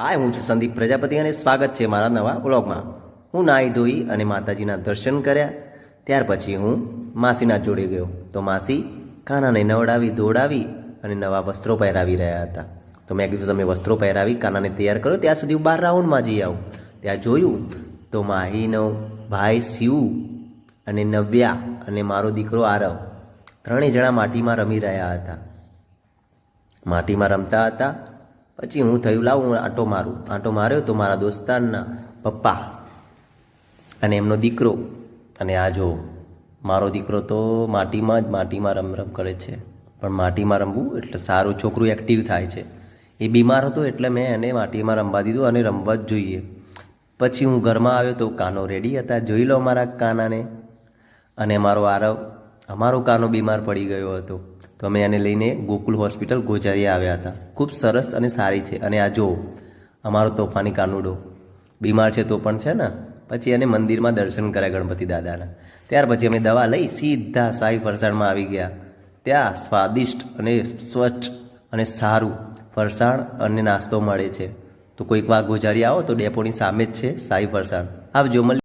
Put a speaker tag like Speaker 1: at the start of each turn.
Speaker 1: હાય, હું છું સંદીપ પ્રજાપતિ અને સ્વાગત છે મારા નવા વ્લોગમાં। હું નાહી ધોઈ અને માતાજીના દર્શન કર્યા, ત્યાર પછી હું માસીના જોડે ગયો તો માસી કાનાને નવડાવી ધોડાવી અને નવા વસ્ત્રો પહેરાવી રહ્યા હતા। તો મેં કીધું તમે વસ્ત્રો પહેરાવી કાનાને તૈયાર કરો, ત્યાં સુધી હું 12 રાઉન્ડમાં જઈ આવું। ત્યાં જોયું તો માહીનો ભાઈ શિવ અને નવ્યા અને મારો દીકરો આરવ ત્રણેય જણા માટીમાં રમી રહ્યા હતા। માટીમાં રમતા હતા પછી હું થયું લાવ હું આંટો માર્યો તો મારા દોસ્તારના પપ્પા અને એમનો દીકરો, અને આ જો મારો દીકરો તો માટીમાં રમ કરે છે। પણ માટીમાં રમવું એટલે સારું, છોકરું એક્ટિવ થાય છે। એ બીમાર હતો એટલે મેં એને માટીમાં રમવા દીધું અને રમવા જ જોઈએ। પછી હું ઘરમાં આવ્યો તો કાનો રેડી હતા, જોઈ લો મારા કાનાને। અને અમારો કાનો બીમાર પડી ગયો હતો તો અમે એને લઈને ગોકુલ હોસ્પિટલ ગોઝારિયા આવ્યા હતા। ખૂબ સરસ અને સારી છે। અને આ જો અમારો તોફાની કાનુડો બીમાર છે તો પણ છે ને, પછી એને મંદિરમાં દર્શન કર્યા ગણપતિ દાદાના। ત્યાર પછી અમે દવા લઈ સીધા સાઈ ફરસાણમાં આવી ગયા। ત્યાં સ્વાદિષ્ટ અને સ્વચ્છ અને સારું ફરસાણ અને નાસ્તો મળે છે। તો કોઈક વાર ગોઝારિયા આવો તો ડેપોની સામે જ છે સાઈ ફરસાણ, આવજો।